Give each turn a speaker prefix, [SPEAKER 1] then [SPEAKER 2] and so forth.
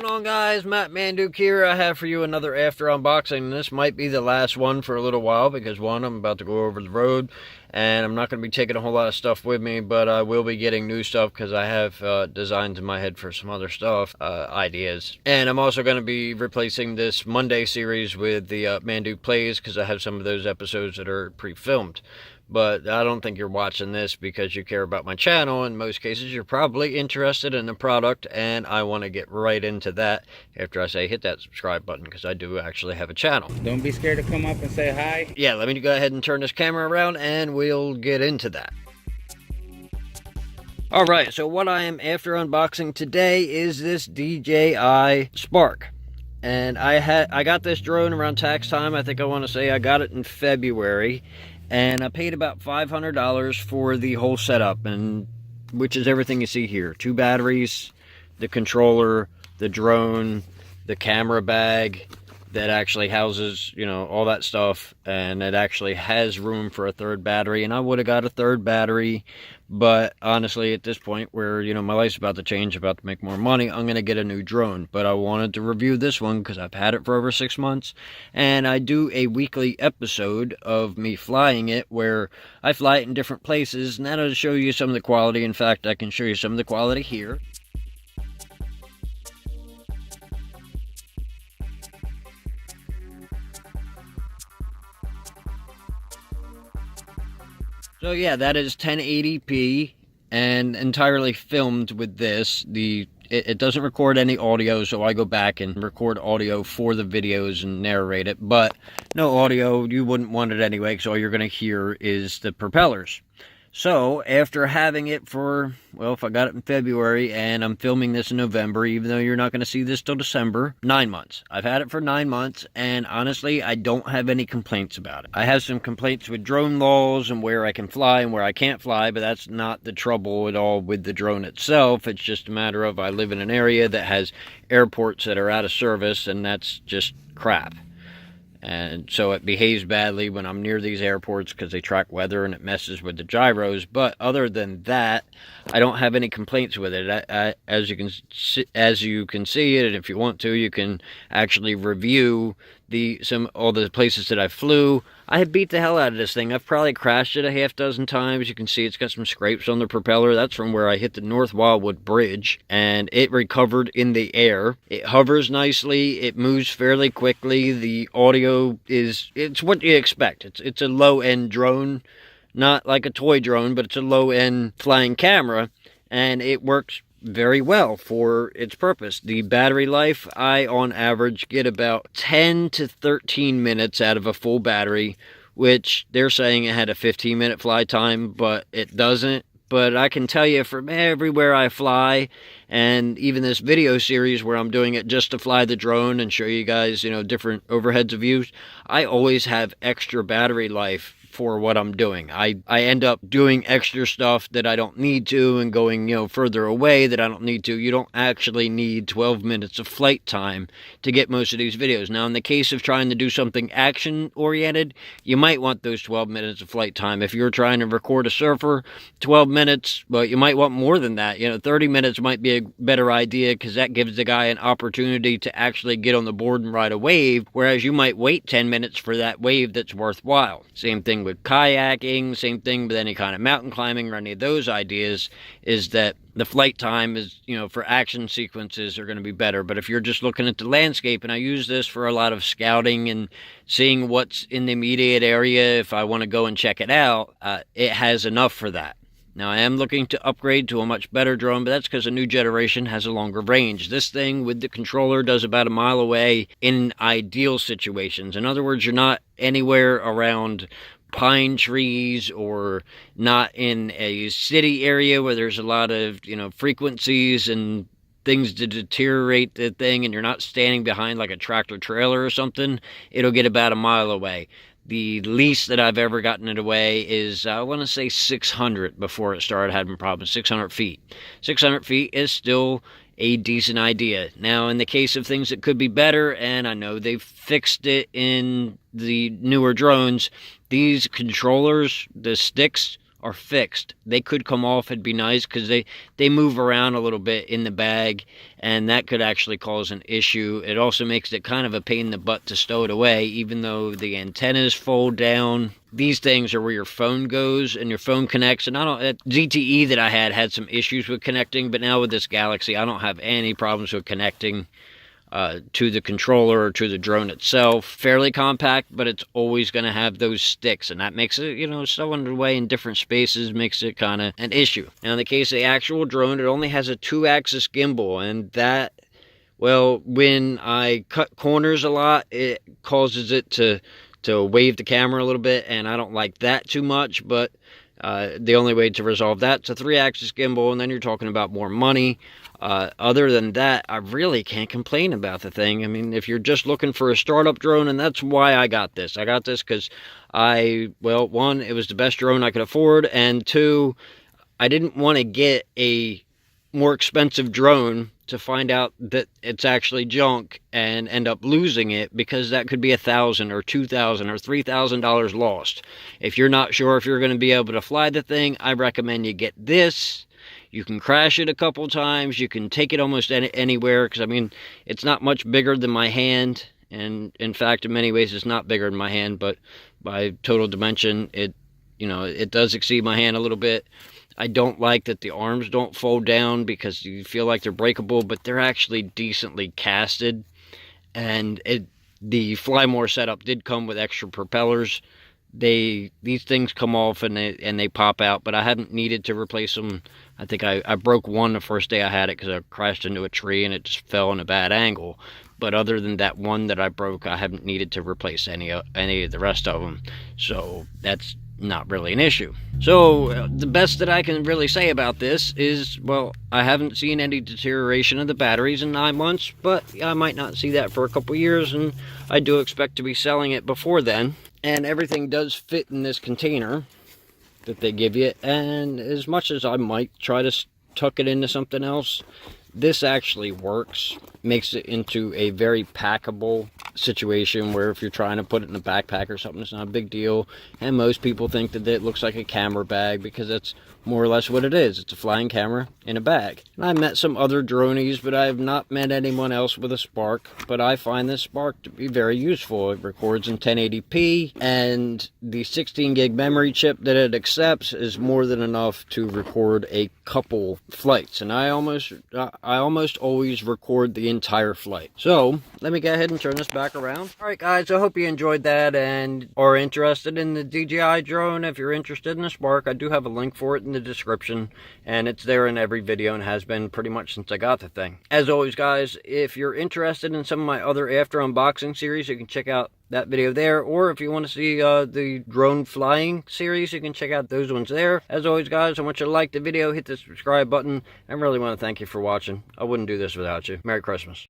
[SPEAKER 1] on, guys? Matt Manduke here. I have for you another after unboxing. This might be the last one for a little while because one, I'm about to go over the road and I'm not going to be taking a whole lot of stuff with me, but I will be getting new stuff because I have designs in my head for some other stuff, ideas. And I'm also going to be replacing this Monday series with the Manduke Plays because I have some of those episodes that are pre-filmed. But I don't think you're watching this because you care about my channel. In most cases, you're probably interested in the product, and I want to get right into that after I say hit that subscribe button, because I do actually have a channel.
[SPEAKER 2] Don't be scared to come up and say hi.
[SPEAKER 1] Yeah, let me go ahead and turn this camera around, and we'll get into that. Alright, so what I am after unboxing today is this DJI Spark. And I got this drone around tax time. I think I want to say I got it in February. And I paid about $500 for the whole setup, and which is everything you see here. 2 batteries, the controller, the drone, the camera bag that actually houses, you know, all that stuff. And it actually has room for a 3rd battery. And I would have got a 3rd battery. But honestly, at this point where, you know, my life's about to change, about to make more money, I'm going to get a new drone. But I wanted to review this one because I've had it for over 6 months. And I do a weekly episode of me flying it where I fly it in different places. And that'll show you some of the quality. In fact, I can show you some of the quality here. So yeah, that is 1080p and entirely filmed with this. It doesn't record any audio, so I go back and record audio for the videos and narrate it. But no audio, you wouldn't want it anyway, because all you're going to hear is the propellers. So, after having it for, well, if I got it in February and I'm filming this in November, even though you're not going to see this till December, 9 months. I've had it for 9 months, and honestly, I don't have any complaints about it. I have some complaints with drone laws and where I can fly and where I can't fly, but that's not the trouble at all with the drone itself. It's just a matter of I live in an area that has airports that are out of service, and that's just crap. And so it behaves badly when I'm near these airports because they track weather and it messes with the gyros. But other than that, I don't have any complaints with it. As you can see it, and if you want to, you can actually review all the places that I flew. I have beat the hell out of this thing. I've probably crashed it a half dozen times. You can see it's got some scrapes on the propeller. That's from where I hit the North Wildwood Bridge, and it recovered in the air. It hovers nicely. It moves fairly quickly. The audio it's what you expect. It's a low-end drone, not like a toy drone, but it's a low-end flying camera, and it works very well for its purpose. The battery life, I on average get about 10 to 13 minutes out of a full battery, which they're saying it had a 15-minute fly time, but it doesn't. But I can tell you from everywhere I fly, and even this video series where I'm doing it just to fly the drone and show you guys, you know, different overheads of views, I always have extra battery life for what I'm doing. I end up doing extra stuff that I don't need to and going, you know, further away that I don't need to. You don't actually need 12 minutes of flight time to get most of these videos. Now, in the case of trying to do something action-oriented, you might want those 12 minutes of flight time. If you're trying to record a surfer, 12 minutes, but you might want more than that. You know, 30 minutes might be a better idea because that gives the guy an opportunity to actually get on the board and ride a wave, whereas you might wait 10 minutes for that wave that's worthwhile. Same thing with kayaking, same thing with any kind of mountain climbing or any of those ideas, is that the flight time is, you know, for action sequences are going to be better. But if you're just looking at the landscape, and I use this for a lot of scouting and seeing what's in the immediate area, if I want to go and check it out, it has enough for that. Now, I am looking to upgrade to a much better drone, but that's because a new generation has a longer range. This thing with the controller does about a mile away in ideal situations. In other words, you're not anywhere around pine trees or not in a city area where there's a lot of, you know, frequencies and things to deteriorate the thing, and you're not standing behind like a tractor trailer or something. It'll get about a mile away. The least that I've ever gotten it away is, I want to say 600 before it started having problems, 600 feet. 600 feet is still a decent idea. Now, in the case of things that could be better, and I know they've fixed it in the newer drones, these controllers, the sticks, are fixed. They could come off, it'd be nice, because they move around a little bit in the bag, and that could actually cause an issue. It also makes it kind of a pain in the butt to stow it away, even though the antennas fold down. These things are where your phone goes and your phone connects, and ZTE that I had some issues with connecting, but now with this Galaxy I don't have any problems with connecting to the controller or to the drone itself. Fairly compact, but it's always going to have those sticks, and that makes it, you know, stowing it away in different spaces makes it kind of an issue. Now in the case of the actual drone, it only has a 2-axis gimbal, and that, well, when I cut corners a lot, it causes it to wave the camera a little bit, and I don't like that too much. But the only way to resolve that is a 3-axis gimbal, and then you're talking about more money. Other than that, I really can't complain about the thing. I mean, if you're just looking for a startup drone, and that's why I got this. I got this because well, one, it was the best drone I could afford, and two, I didn't want to get a more expensive drone to find out that it's actually junk and end up losing it, because that could be $1,000 or $2,000 or $3,000 lost. If you're not sure if you're going to be able to fly the thing, I recommend you get this. You can crash it a couple times. You can take it almost anywhere, because I mean, it's not much bigger than my hand, and in fact, in many ways, it's not bigger than my hand. But by total dimension, it does exceed my hand a little bit. I don't like that the arms don't fold down, because you feel like they're breakable, but they're actually decently casted. And the Flymore setup did come with extra propellers. These things come off and they pop out, but I haven't needed to replace them. I think I broke one the first day I had it, because I crashed into a tree and it just fell in a bad angle. But other than that one that I broke, I haven't needed to replace any of the rest of them. So that's not really an issue. So the best that I can really say about this is, well, I haven't seen any deterioration of the batteries in 9 months, but I might not see that for a couple years, and I do expect to be selling it before then. And everything does fit in this container that they give you, and as much as I might try to tuck it into something else, this actually works. Makes it into a very packable situation, where if you're trying to put it in a backpack or something, it's not a big deal. And most people think that it looks like a camera bag, because that's more or less what it is. It's a flying camera in a bag. And I met some other dronies, but I have not met anyone else with a Spark. But I find this Spark to be very useful. It records in 1080p, and the 16 gig memory chip that it accepts is more than enough to record a couple flights. And I almost always record the entire flight. So let me go ahead and turn this back around. All right, guys, I hope you enjoyed that and are interested in the DJI drone. If you're interested in the Spark, I do have a link for it in the description, and it's there in every video and has been pretty much since I got the thing. As always, guys, if you're interested in some of my other after unboxing series, you can check out that video there, or if you want to see the drone flying series, you can check out those ones there. As always, guys, I want you to like the video, hit the subscribe button, and really want to thank you for watching. I wouldn't do this without you. Merry Christmas.